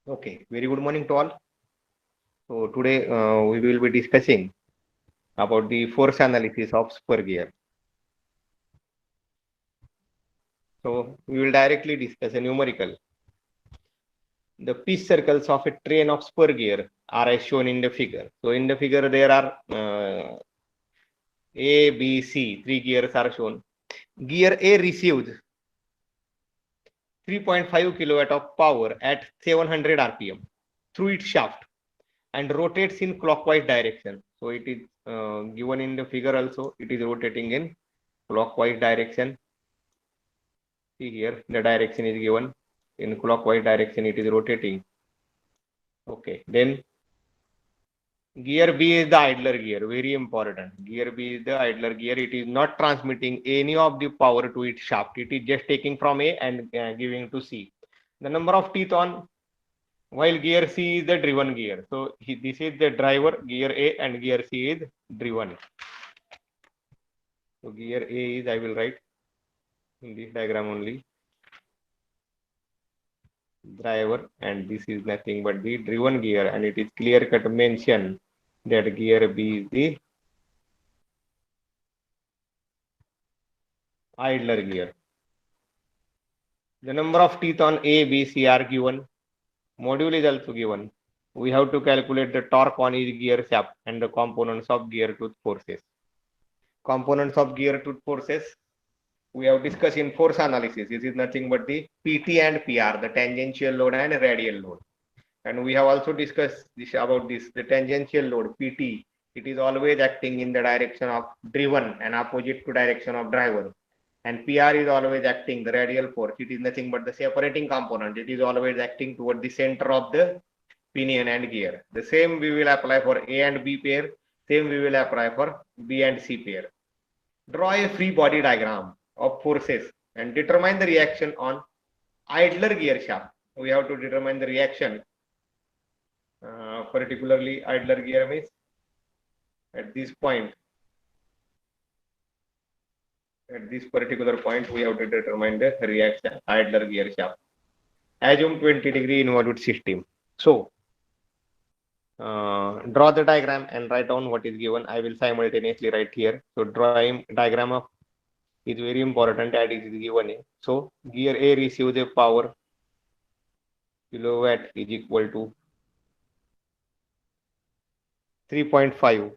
Okay, very good morning to all. So today we will be discussing about the force analysis of spur gear. So we will directly discuss a numerical. The pitch circles of a train of spur gear are as shown in the figure. So in the figure there are A, B, C, three gears are shown. Gear A received 3.5 kilowatt of power at 700 rpm through its shaft and rotates in clockwise direction. So it is given in the figure also. It is rotating in clockwise direction. See here, the direction is given in clockwise direction. It is rotating. Okay, then gear B is the idler gear. Very important. Gear B is the idler gear. It is not transmitting any of the power to its shaft. It is just taking from A and giving to C. The number of teeth on while gear C is the driven gear. So this is the driver gear A and gear C is driven. So gear A is, I will write in this diagram only, driver, and this is nothing but the driven gear, and it is clear cut mention that gear B is the idler gear. The number of teeth on A, B, C are given. Module is also given. We have to calculate the torque on each gear shaft and the components of gear tooth forces. Components of gear tooth forces we have discussed in force analysis. This is nothing but the PT and PR, the tangential load and radial load. And we have also discussed this about this, the tangential load, PT. It is always acting in the direction of driven and opposite to direction of driver. And PR is always acting, the radial force. It is nothing but the separating component. It is always acting toward the center of the pinion and gear. The same we will apply for A and B pair. Same we will apply for B and C pair. Draw a free body diagram of forces and determine the reaction on idler gear shaft. We have to determine the reaction, particularly idler gear means at this point, at this particular point, we have to determine the reaction idler gear shaft. Assume 20-degree involute system. So, draw the diagram and write down what is given. I will simultaneously write here. So, drawing diagram of is very important and it is given. So, gear A receives a power kilowatt is equal to 3.5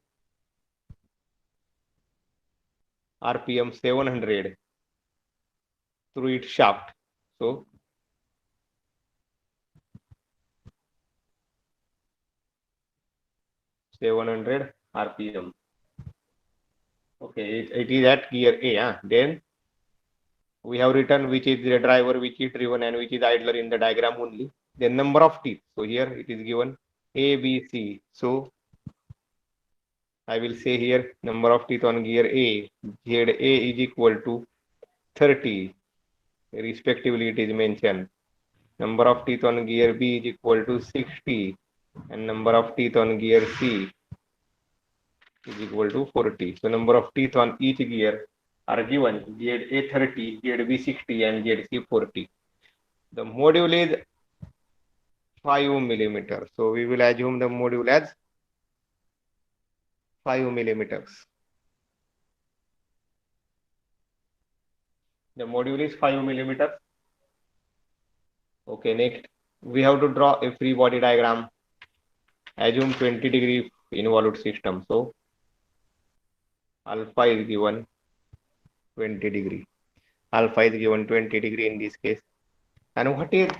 rpm 700 through its shaft. So 700 rpm. Okay, it is at gear A. Then we have written which is the driver, which is driven, and which is idler in the diagram only. The number of teeth. So here it is given A, B, C. So I will say here number of teeth on gear A. ZA is equal to 30. Respectively, it is mentioned. Number of teeth on gear B is equal to 60. And number of teeth on gear C is equal to 40. So number of teeth on each gear are given ZA 30, ZB 60 and ZC 40. The module is 5 millimeters. So we will assume the module as 5 millimeters. The module is 5 millimeters. Okay, next we have to draw a free body diagram. Assume 20-degree involute system. So alpha is given 20-degree. Alpha is given 20-degree in this case. And what is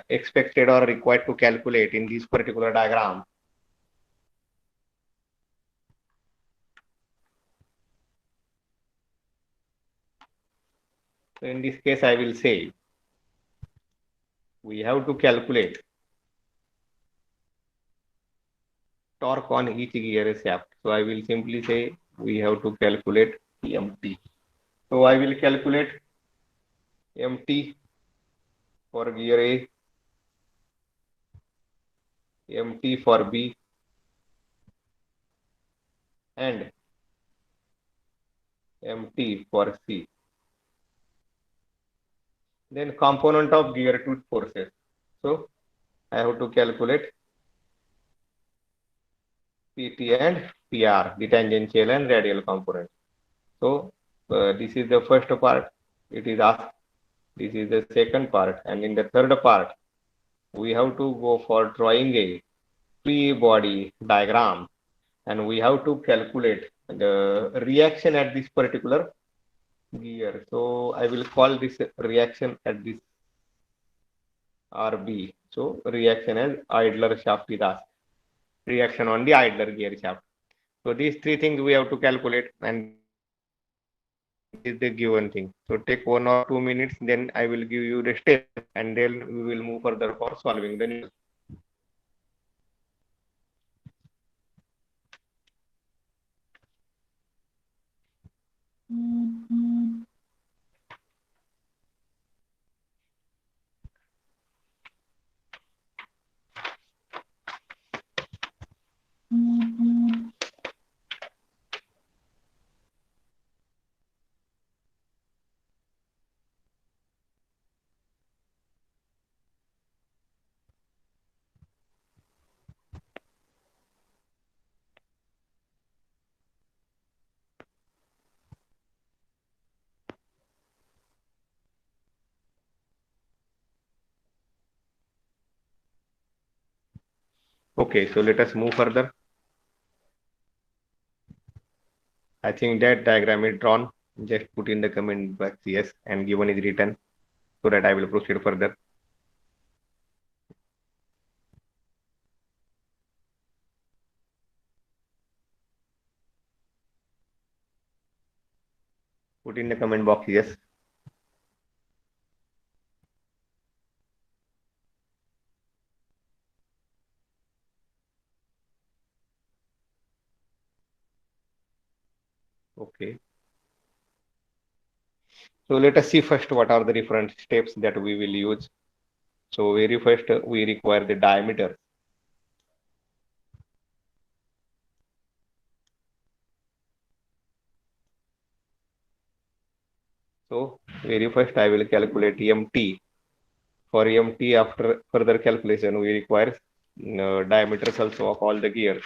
expected or required to calculate in this particular diagram? So in this case, I will say we have to calculate torque on each gear shaft. So I will simply say we have to calculate MT. So I will calculate MT for gear A, MT for B, and MT for C. Then component of gear tooth forces. So I have to calculate PT and PR, the tangential and radial component. So this is the first part. It is asked. This is the second part, and in the third part, we have to go for drawing a free body diagram, and we have to calculate the reaction at this particular gear. So I will call this reaction at this RB. So reaction as idler shaft is asked. Reaction on the idler gear shaft. So these three things we have to calculate, and this is the given thing. So take 1 or 2 minutes, then I will give you the steps, and then we will move further for solving the numerical. Okay, so let us move further. I think that diagram is drawn. Just put in the comment box yes, and given is written, so that I will proceed further. Put in the comment box yes. Okay. So let us see first what are the different steps that we will use. So very first we require the diameter. So very first I will calculate MT. For MT, after further calculation, we require diameters also of all the gears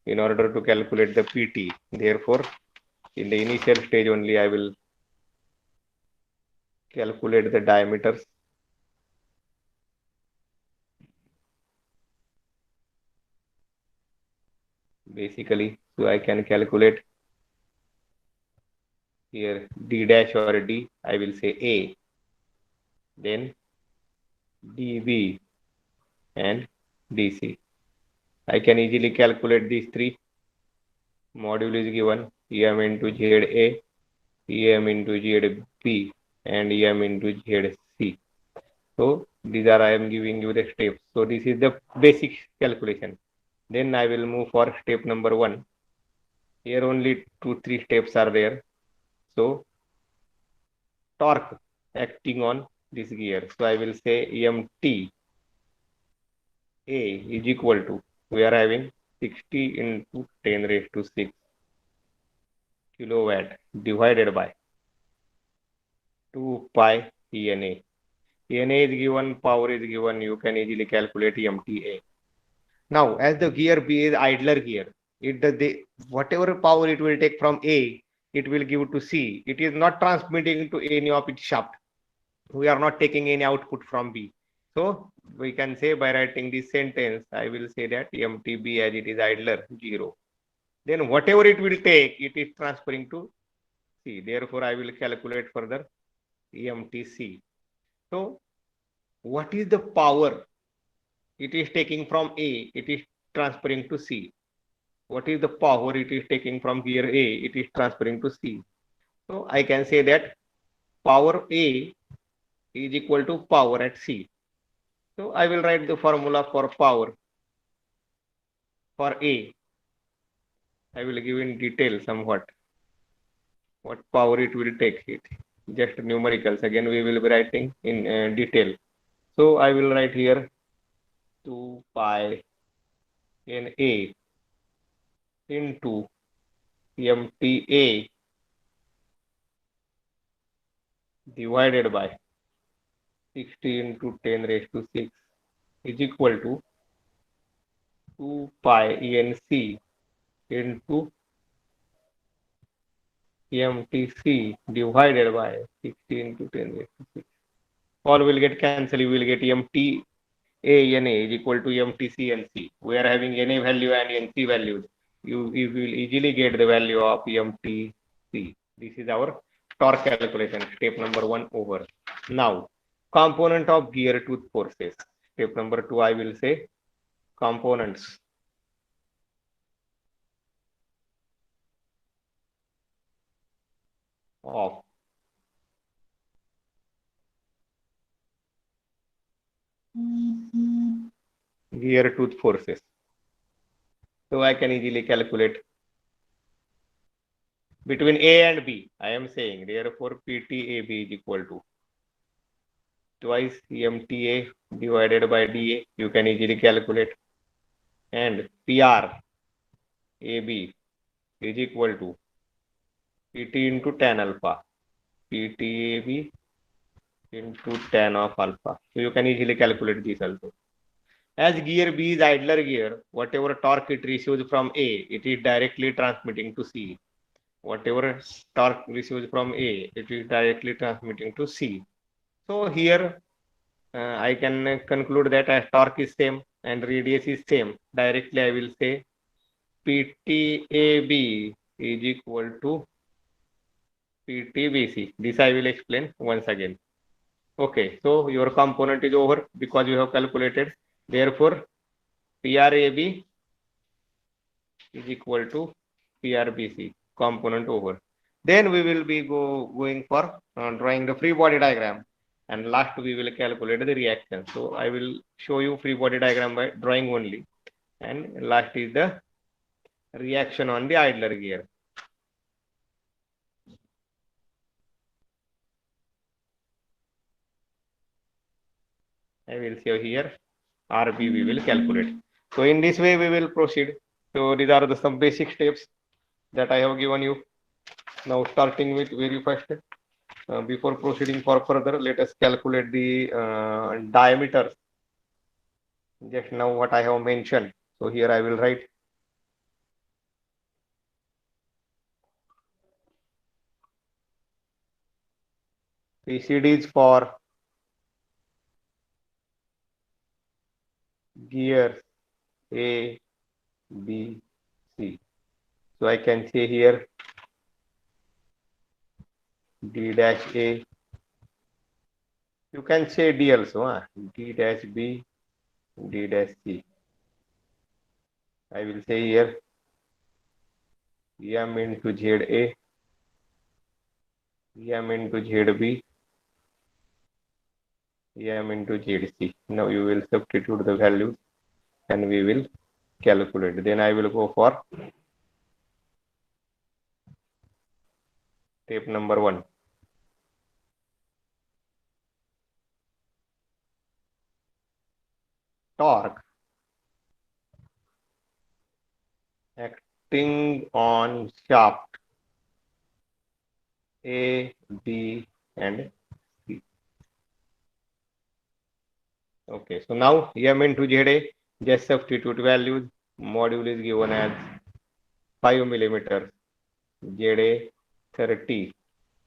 in order to calculate the PT. Therefore, in the initial stage only, I will calculate the diameters. Basically, so I can calculate here D dash or D. I will say A, then DB and DC. I can easily calculate these three. Module is given EM into ZA, EM into ZB, and EM into ZC. So these are I am giving you the steps. So this is the basic calculation. Then I will move for step number 1. Here only 2-3 steps are there. So torque acting on this gear. So I will say EMT A is equal to, we are having 60 into 10 raised to 6 kilowatt divided by 2 pi ENA. ENA is given, power is given, you can easily calculate EMTA. Now, as the gear B is idler gear, it does the whatever power it will take from A, it will give to C. It is not transmitting to any of its shaft. We are not taking any output from B. So we can say by writing this sentence, I will say that MTB as it is idler 0. Then whatever it will take, it is transferring to C. Therefore, I will calculate further EMTC. So what is the power it is taking from A? It is transferring to C. What is the power it is taking from gear A? It is transferring to C. So I can say that power A is equal to power at C. So I will write the formula for power for A. I will give in detail somewhat what power it will take it. Just numericals. Again, we will be writing in detail. So I will write here 2 pi n A into MTA divided by 60 into 10 raised to 6 is equal to 2 pi ENC into MTC divided by 60 into 10 raised to 6. All will get cancelled. You will get MT A NA is equal to MTC NC. We are having NA value and NC values. You will easily get the value of MTC. This is our torque calculation. Step number 1 over. Now, component of gear tooth forces. Step number 2, I will say components of gear tooth forces. So I can easily calculate between A and B. I am saying therefore PTAB is equal to twice MTA divided by DA. You can easily calculate, and PRAB is equal to PT into tan alpha. PTAB into tan of alpha. So you can easily calculate this also. As gear B is idler gear, whatever torque it receives from A, it is directly transmitting to C. Whatever torque receives from A, it is directly transmitting to C. So here I can conclude that as torque is same and radius is same, directly I will say PTAB is equal to PTBC. This I will explain once again. Okay, so your component is over because you have calculated. Therefore, PRAB is equal to PRBC, component over. Then we will be going for drawing the free body diagram, and last we will calculate the reaction. So I will show you free body diagram by drawing only, and last is the reaction on the idler gear. I will show here RB we will calculate. So in this way we will proceed. So these are the some basic steps that I have given you. Now starting with very first, before proceeding for further, let us calculate the diameter. Just now what I have mentioned. So here I will write PCDs for gears A, B, C. So I can say here D dash A. You can say D also, D dash B, D dash C. I will say here M into ZA, M into ZB, M into ZC. Now you will substitute the values and we will calculate. Then I will go for step number 1. Torque acting on shaft A, B, and C. Okay, so now M into ZA, just substitute values. Module is given as 5 millimeters, ZA 30.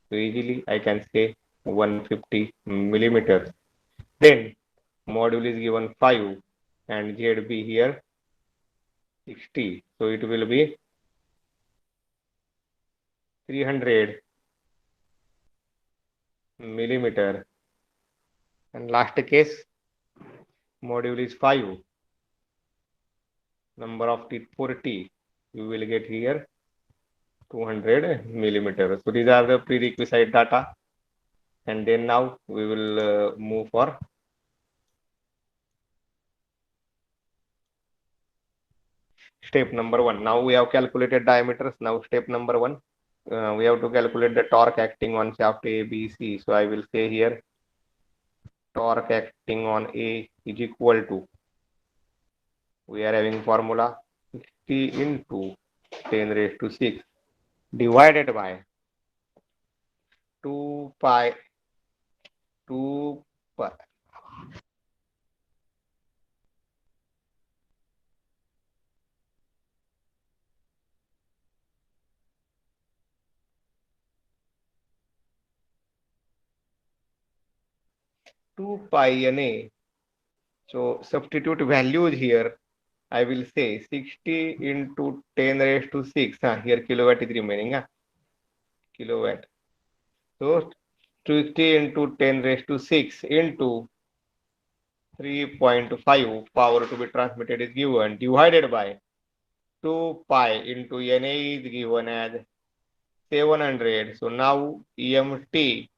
So easily I can say 150 millimeters. Then module is given 5 and ZB here 60. So it will be 300 millimeter. And last case, module is 5. Number of teeth 40. You will get here 200 millimeters. So these are the prerequisite data. And then now we will move for step number 1. Now we have calculated diameters. Now step number 1. We have to calculate the torque acting on shaft A, B, C. So I will say here torque acting on A is equal to, we are having formula 60 into 10 raised to 6 divided by 2 pi 2 pi 2 pi Na. So substitute values here. I will say 60 into 10 raised to 6. Here kilowatt is remaining. Kilowatt. So 60 into 10 raised to 6 into 3.5 power to be transmitted is given divided by 2 pi into Na is given as 700. So now EMT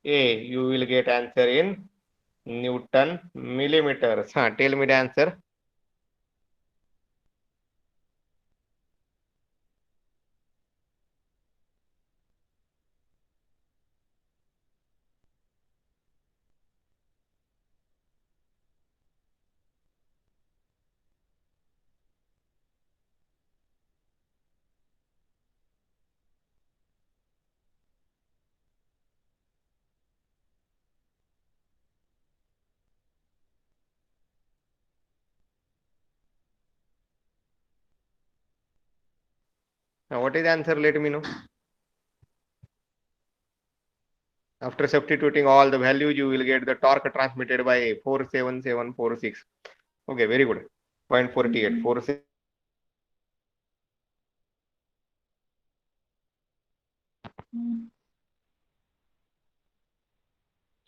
A, you will get answer in Newton millimeters. Tell me the answer. Now what is the answer? Let me know. After substituting all the values, you will get the torque transmitted by 47746. Okay, very good. 0.48. 47.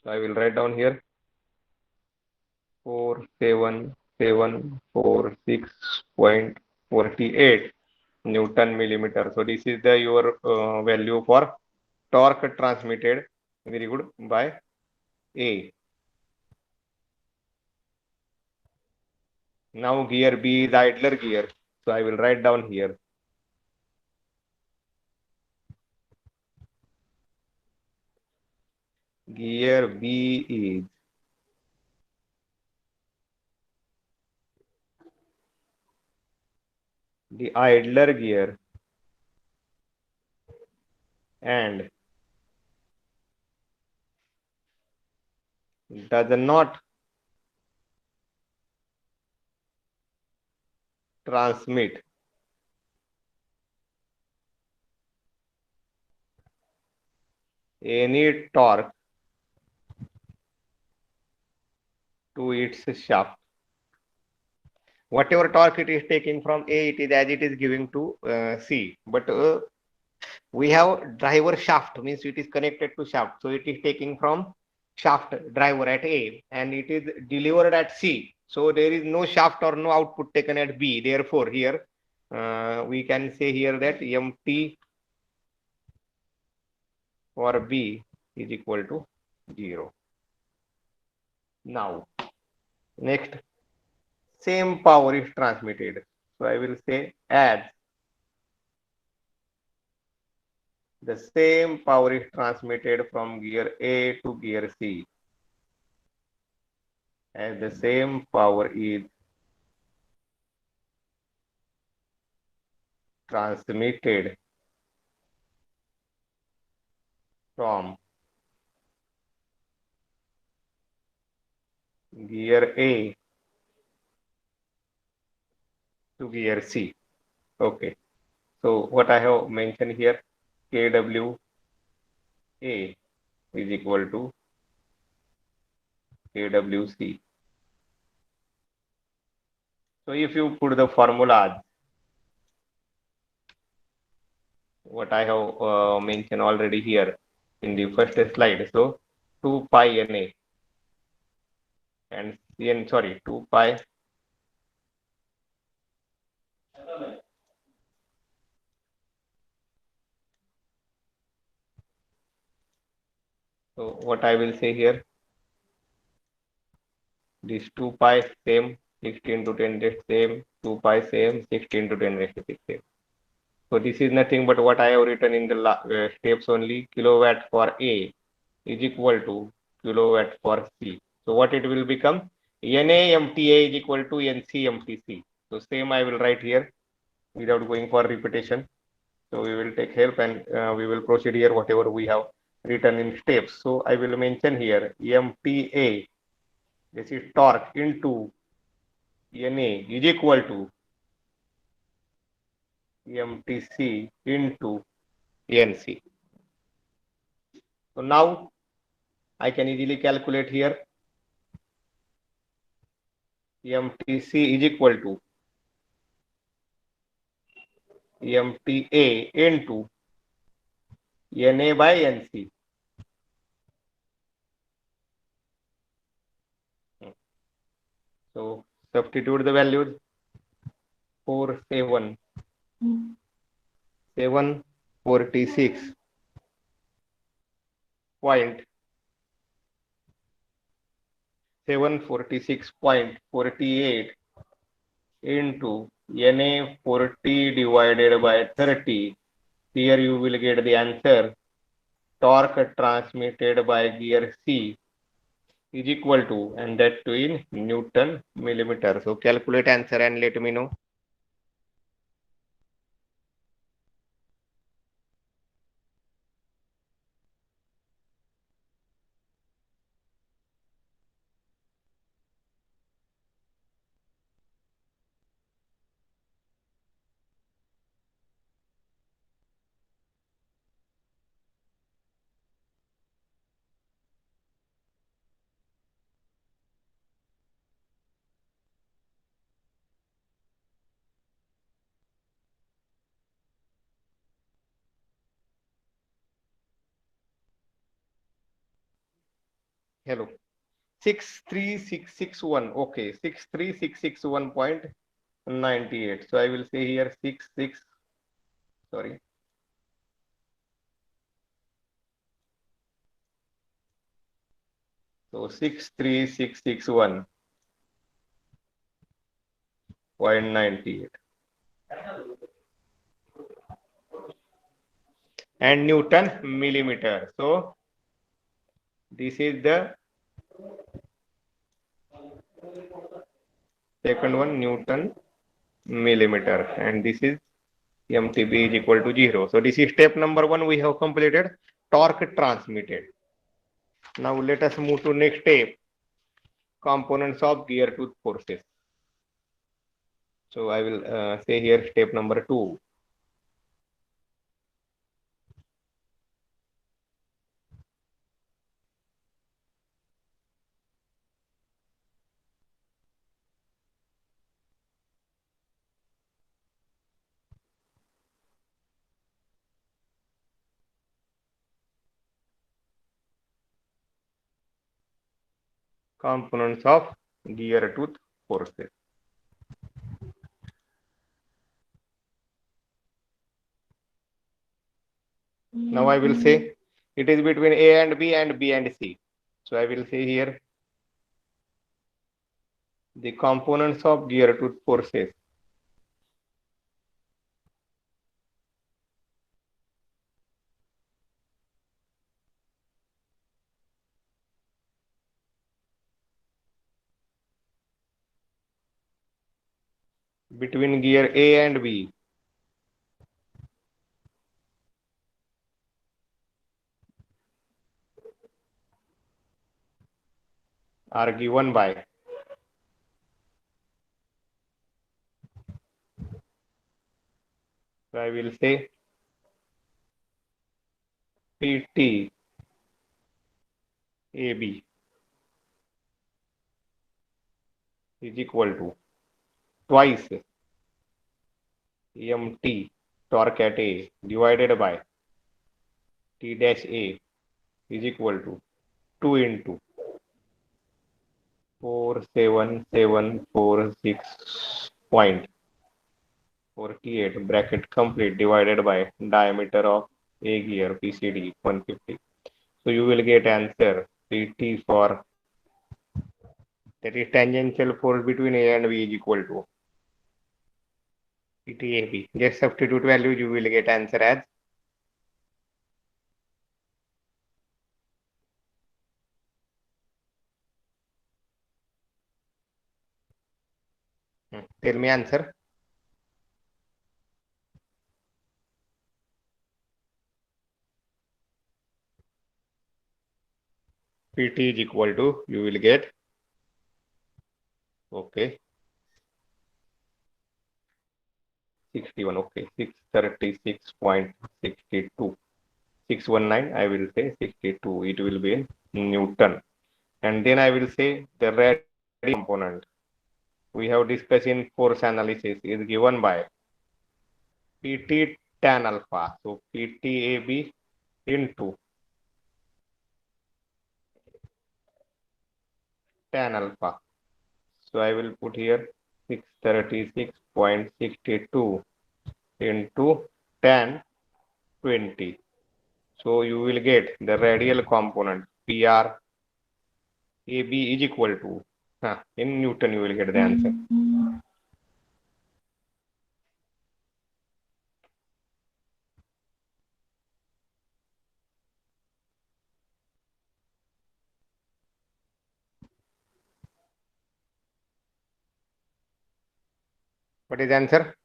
So I will write down here 47746.48 Newton millimeter. So this is the your value for torque transmitted. Very good, by A. Now gear B is idler gear. So I will write down here. Gear B is the idler gear and does not transmit any torque to its shaft. Whatever torque it is taking from A, it is as it is giving to C. But we have driver shaft, means it is connected to shaft. So it is taking from shaft driver at A and it is delivered at C. So there is no shaft or no output taken at B. Therefore, here we can say here that MT for B is equal to 0. Now, next, same power is transmitted. So I will say as the same power is transmitted from gear A to gear C, as the same power is transmitted from gear A to gear C. Okay. So what I have mentioned here, KWA is equal to KWC. So if you put the formulas, what I have mentioned already here in the first slide. So 2 pi Na and N, sorry, 2 pi so what I will say here, this 2 pi same, 16 to 10 raised same, 2 pi same, 16 to 10 raised to 6 same. So this is nothing but what I have written in the steps only. Kilowatt for A is equal to kilowatt for C. So what it will become? NAMTA is equal to NCMTC. So same I will write here without going for repetition. So we will take help and we will proceed here whatever we have written in steps. So I will mention here MTA, this is torque into NA is equal to MTC into NC. So now I can easily calculate here MTC is equal to MTA into NA by NC. So substitute the values. 746.48 into NA 40 divided by 30. Here you will get the answer. Torque transmitted by gear C is equal to, and that too in Newton millimeter. So calculate answer and let me know. Hello. 63661. Okay, 63661.98. So I will say here 66. Sorry. So 63661.98. And Newton millimeter. So this is the second one, Newton millimeter, and this is MTB is equal to 0. So this is step number 1. We have completed torque transmitted. Now let us move to next step, components of gear tooth forces. So I will say here step number 2. Components of gear tooth forces. Now I will say it is between A and B and B and C. So I will say here the components of gear tooth forces. Between gear A and B are given by so I will say PT AB is equal to twice MT torque at A divided by T dash A is equal to 2 into 47746.48 bracket complete divided by diameter of A gear PCD 150. So you will get answer PT for, that is tangential force between A and B is equal to PTAB. Just substitute value, you will get answer as tell me answer. PT is equal to, you will get, okay, 61, okay, 636.62. 619, I will say 62, it will be in Newton. And then I will say the red component. we have discussed in force analysis is given by PT tan alpha. So PTAB into tan alpha. So I will put here 636.62 into tan 20. So you will get the radial component PR AB is equal to, in Newton you will get the answer. What is the answer?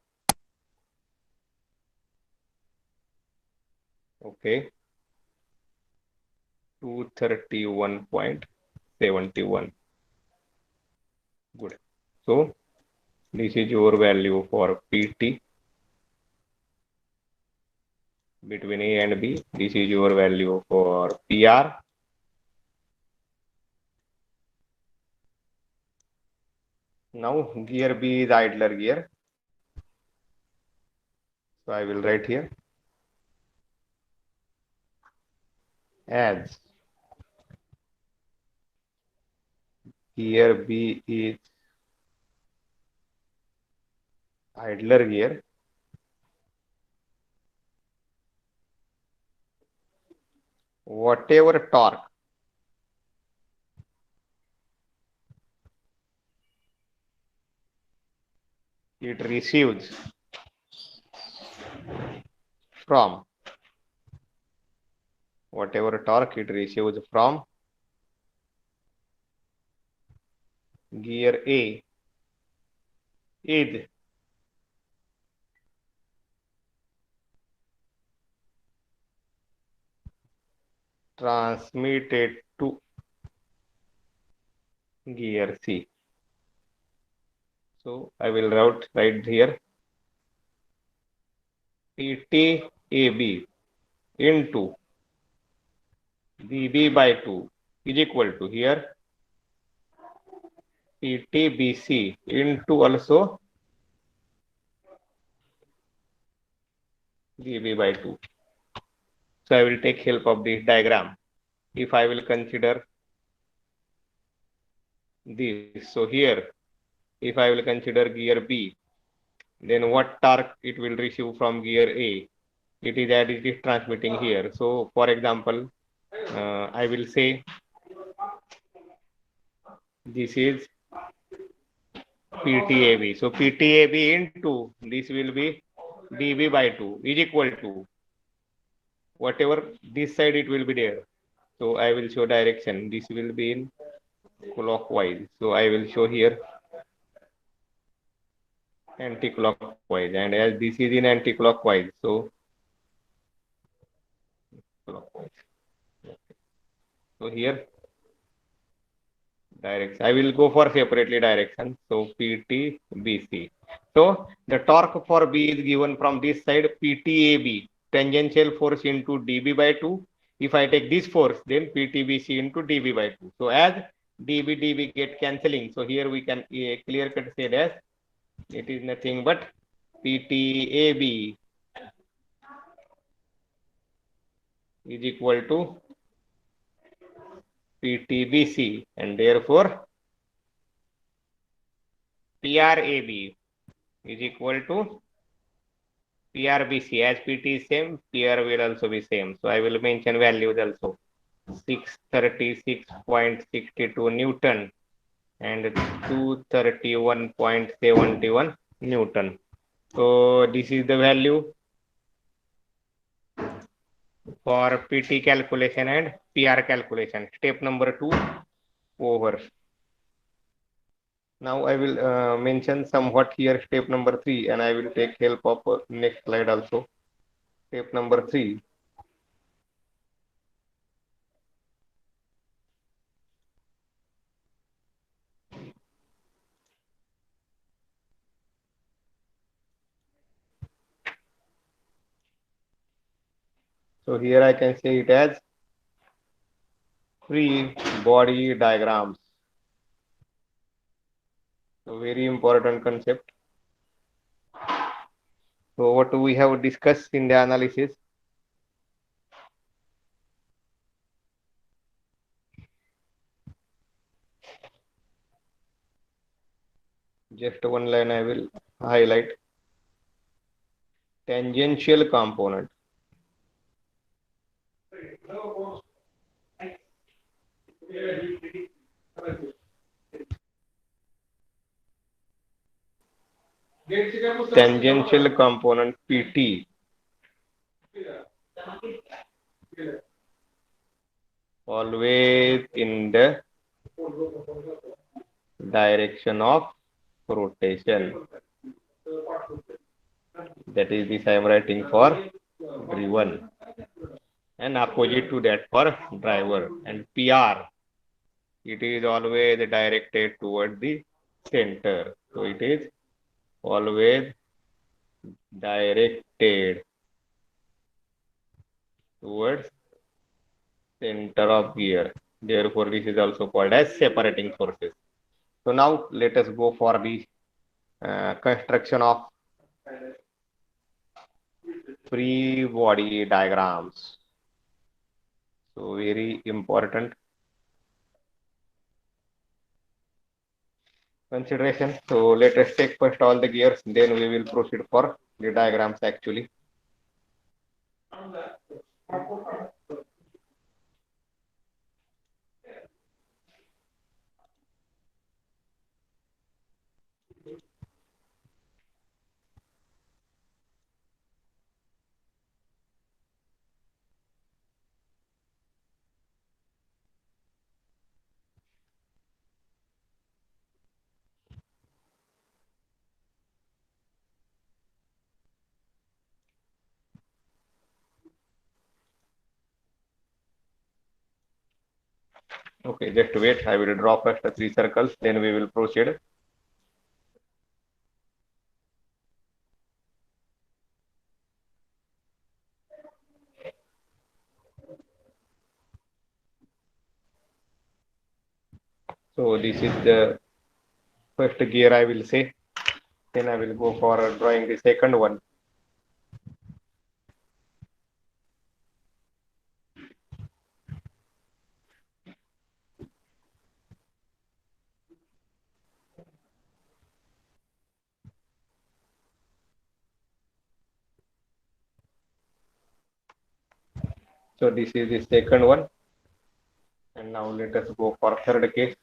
Okay. 231.71. Good. So this is your value for PT between A and B. This is your value for PR. Now gear B is idler gear. So I will write here as gear B is idler gear. Whatever torque it receives from gear A is transmitted to gear C. So I will write here PTAB into dB by 2 is equal to here PTBC into also dB by 2. So I will take help of this diagram. If I will consider this, so here, if I will consider gear B, then what torque it will receive from gear A? It is that it is transmitting here. So for example, I will say this is PTAB. So PTAB into this will be dB by 2 is equal to whatever this side it will be there. So I will show direction. This will be in clockwise. So I will show here anti-clockwise, and as this is in anti-clockwise, so clockwise. So here direction. I will go for separately direction. So PT BC. So the torque for B is given from this side PTAB, tangential force into dB by 2. If I take this force, then PTBC into dB by 2. So as dB get cancelling. So here we can clear cut say that it is nothing but PTAB is equal to PTBC, and therefore PRAB is equal to PRBC. As PT is same, PR will also be same. So I will mention values also. 636.62 Newton and 231.71 Newton. So this is the value for PT calculation and PR calculation. Step number 2 over. Now I will mention somewhat here step number 3, and I will take help of next slide also. Step number 3. So here I can say it as free body diagrams. So very important concept. So what we have discussed in the analysis? Just one line I will highlight. Tangential component. Tangential component PT always in the direction of rotation. That is this I am writing for driven, and opposite to that for driver. And PR, it is always directed toward the center. So it is always directed towards center of gear. Therefore, this is also called as separating forces. So now let us go for the construction of free body diagrams. So very important consideration. So let us take first all the gears, then we will proceed for the diagrams actually. Okay, just wait. I will draw first the three circles, then we will proceed. So this is the first gear I will say. Then I will go for drawing the second one. So this is the second one. And now let us go for third case.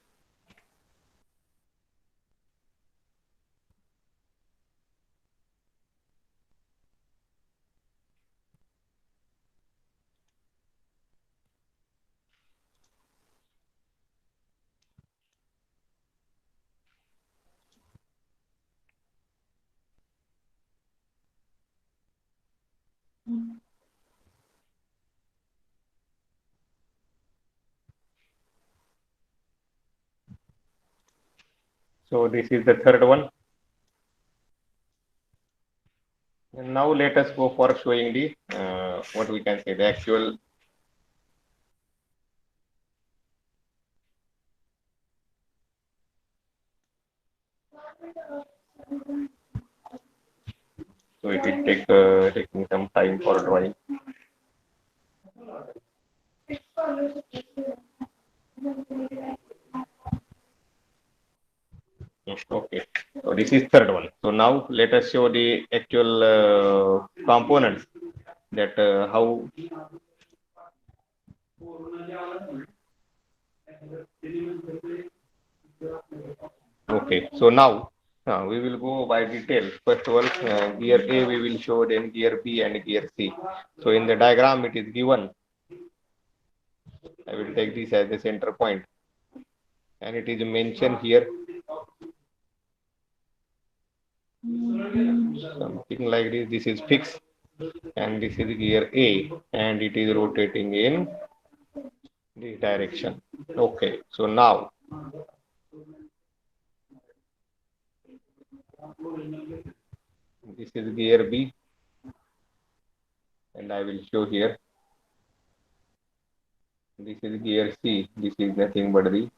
So this is the third one. And now let us go for showing the what we can say the actual so it will take taking some time for drawing. Okay, so this is third one. So now let us show the actual components that how. Okay, so now we will go by detail. First of all, gear A we will show, then gear B and gear C. So in the diagram it is given. I will take this as the center point, and it is mentioned here something like this. This is fixed, and this is gear A, and it is rotating in this direction. Okay, so now this is gear B, and I will show here. This is gear C. This is nothing but the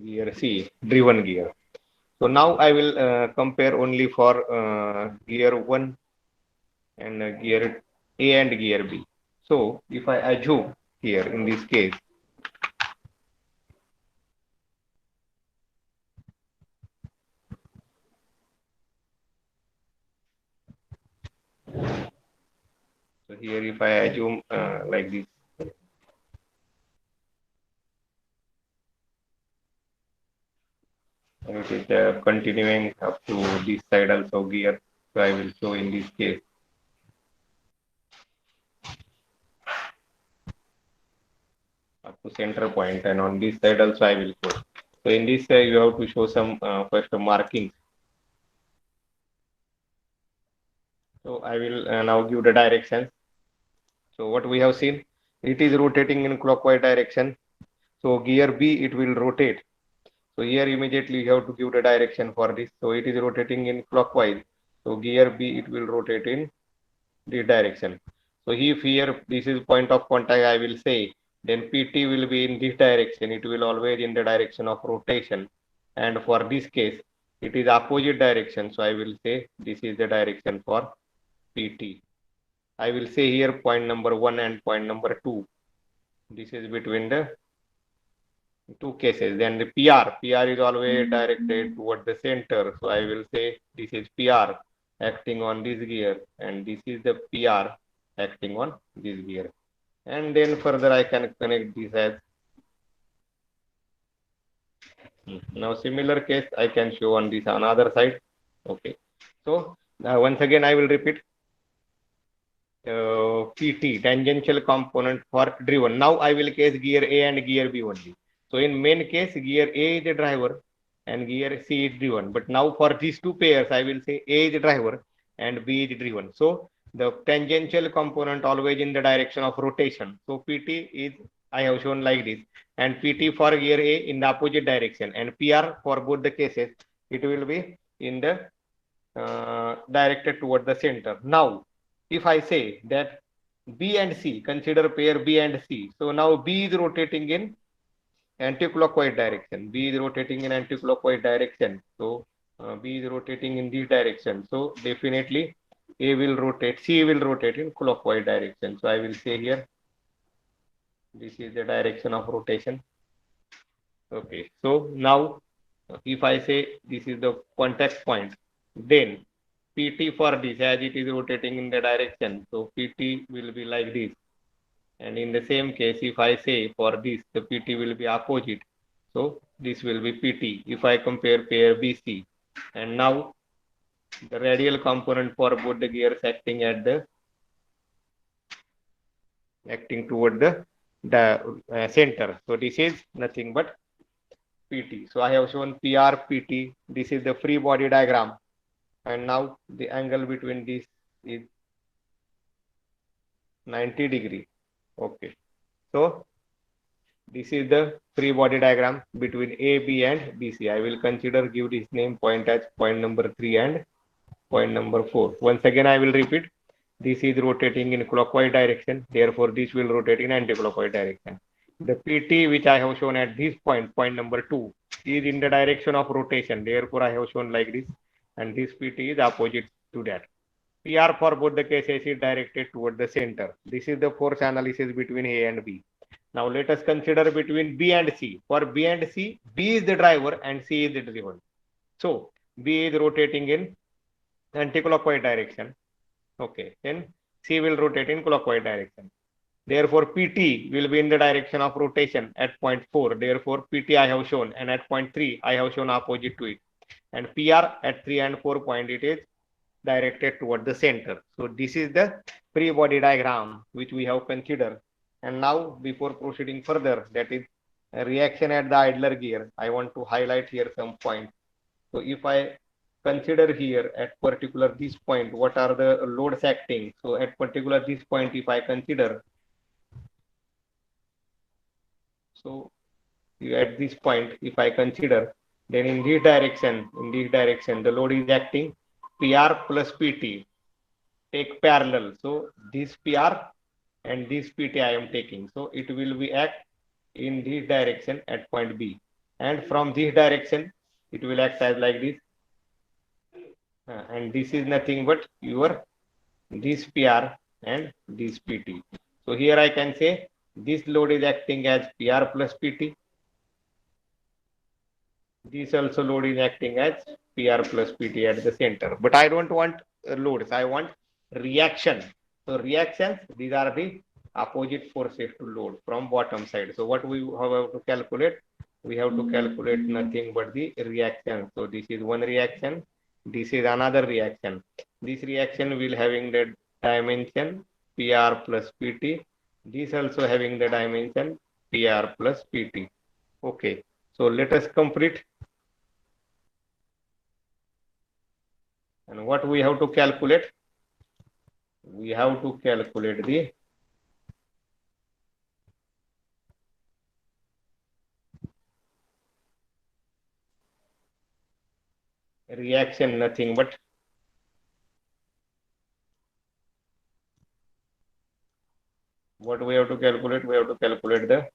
gear C, driven gear. So now I will compare only for gear 1 and gear A and gear B. So if I assume here in this case, so here if I assume like this, it is continuing up to this side also gear. So I will show in this case up to center point, and on this side also I will show. So in this you have to show some first markings. So I will now give the directions. So what we have seen, it is rotating in clockwise direction. So gear B, it will rotate. So here immediately you have to give the direction for this. So it is rotating in clockwise. So gear B, it will rotate in this direction. So if here this is point of contact, I will say, then PT will be in this direction. It will always in the direction of rotation. And for this case, it is opposite direction. So I will say this is the direction for PT. I will say here point number 1 and point number 2. This is between the two cases. Then the PR is always directed toward the center. So I will say this is PR acting on this gear, and this is the PR acting on this gear. And then further I can connect this as now similar case I can show on this another side. Okay. So once again I will repeat PT, tangential component for driven. Now I will case gear A and gear B only. So in main case, gear A is the driver and gear C is driven. But now for these two pairs, I will say A is the driver and B is driven. So the tangential component always in the direction of rotation. So PT is, I have shown like this, and PT for gear A in the opposite direction, and PR for both the cases, it will be in the directed toward the center. Now, if I say that B and C, consider pair B and C. So now B is rotating in anti-clockwise direction. B is rotating in anti-clockwise direction. So B is rotating in this direction. So definitely A will rotate, C will rotate in clockwise direction. So I will say here, this is the direction of rotation. Okay. So now if I say this is the contact point, then PT for this as it is rotating in the direction. So PT will be like this. And in the same case, if I say for this, the PT will be opposite. So this will be PT if I compare pair BC. And now the radial component for both the gears acting toward the center. So this is nothing but PT. So I have shown PR PT. This is the free body diagram. And now the angle between this is 90 degree. Okay. So this is the free body diagram between A, B and BC. I will consider give this name point as point number 3 and point number 4. Once again, I will repeat. This is rotating in clockwise direction. Therefore, this will rotate in anti-clockwise direction. The PT which I have shown at this point, point number 2, is in the direction of rotation. Therefore, I have shown like this. And this PT is opposite to that. PR for both the cases is directed toward the center. This is the force analysis between A and B. Now let us consider between B and C. For B and C, B is the driver and C is the driven. So B is rotating in anti-clockwise direction. Okay, then C will rotate in clockwise direction. Therefore, PT will be in the direction of rotation at point 4. Therefore, PT I have shown, and at point 3 I have shown opposite to it. And PR at 3 and 4 point it is directed toward the center. So this is the free body diagram which we have considered. And now before proceeding further, that is a reaction at the idler gear, I want to highlight here some points. So if I consider here at particular this point, what are the loads acting? So at particular this point, if I consider, so at this point, if I consider, then in this direction, the load is acting PR plus PT take parallel. So this PR and this PT I am taking. So it will be act in this direction at point B. and from this direction it will act as like this, and this is nothing but your this PR and this PT. So here I can say this load is acting as PR plus PT. This also load is acting as PR plus PT at the center. But I don't want loads. I want reaction. So reactions, these are the opposite forces to load from bottom side. So what we have to calculate? We have to calculate nothing but the reaction. So this is one reaction. This is another reaction. This reaction will having the dimension PR plus PT. This also having the dimension PR plus PT. Okay. So let us complete. And what we have to calculate? We have to calculate the reaction, nothing but what we have to calculate? We have to calculate the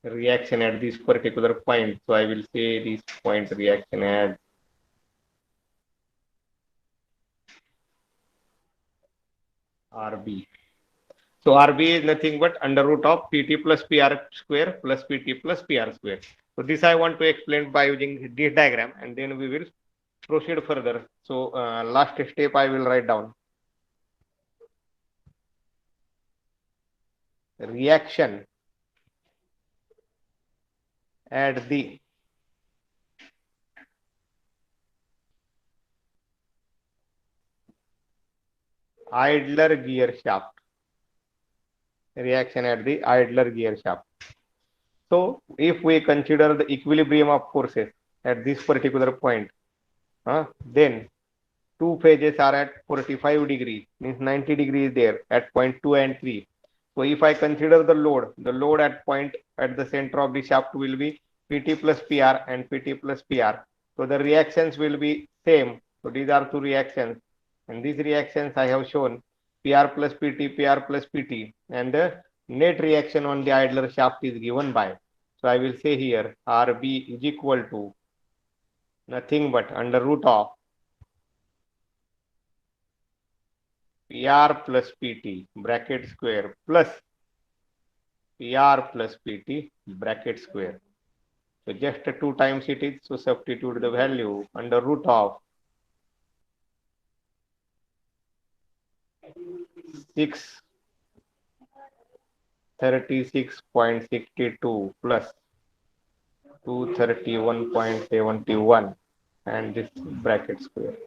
reaction at this particular point. So I will say this point reaction as RB. So RB is nothing but under root of PT plus PR square plus PT plus PR square. So this I want to explain by using this diagram, and then we will proceed further. So last step I will write down. Reaction at the idler gear shaft. Reaction at the idler gear shaft. So if we consider the equilibrium of forces at this particular point, then two phases are at 45 degrees, means 90 degrees there at point 2 and 3. So if I consider the load at point at the center of the shaft will be PT plus PR and PT plus PR. So the reactions will be same. So these are two reactions, and these reactions I have shown PR plus PT, PR plus PT, and the net reaction on the idler shaft is given by. So I will say here RB is equal to nothing but under root of PR plus PT bracket square plus PR plus PT bracket square. So just 2 times it is, so substitute the value under root of 636.62 plus 231.71 and this bracket square.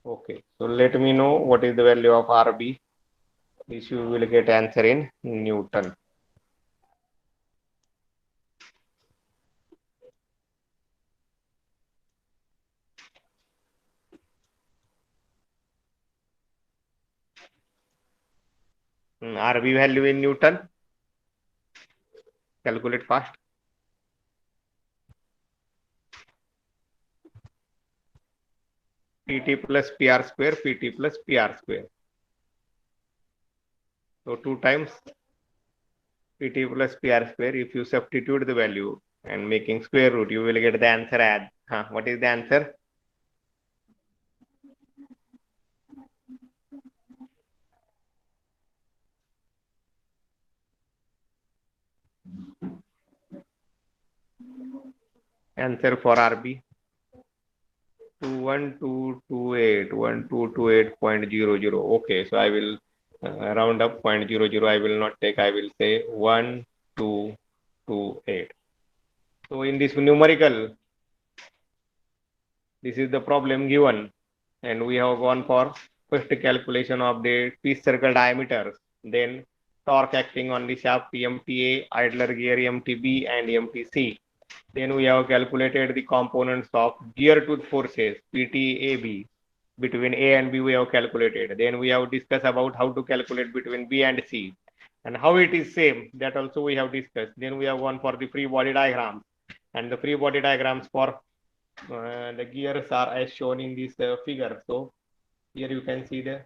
Okay, so let me know what is the value of RB. This you will get answer in Newton. RB value in Newton. Calculate fast. PT plus PR square, PT plus PR square. So 2 times PT plus PR square. If you substitute the value and making square root, you will get the answer as, what is the answer? Answer for RB 1228.00. Okay, so I will round up 0.00. I will not take, I will say 1228. So in this numerical, this is the problem given, and we have gone for first calculation of the piece circle diameters, then torque acting on the shaft MTA, idler gear MTB and MTC. Then we have calculated the components of gear tooth forces PTAB. Between A and B we have calculated. Then we have discussed about how to calculate between B and C, and how it is same, that also we have discussed. Then we have gone for the free body diagrams, and the free body diagrams for the gears are as shown in this figure. So here you can see the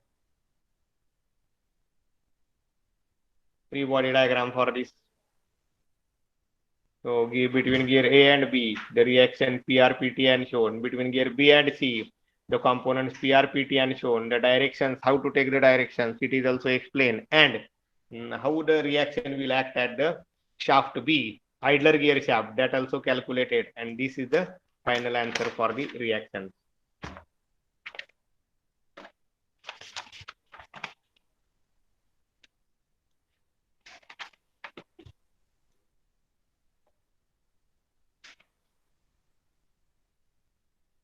free body diagram for this So between gear A and B, the reaction PRPTN shown. Between gear B and C, the components PRPTN shown. The directions, how to take the directions, it is also explained. And how the reaction will act at the shaft B, idler gear shaft, that also calculated. And this is the final answer for the reaction.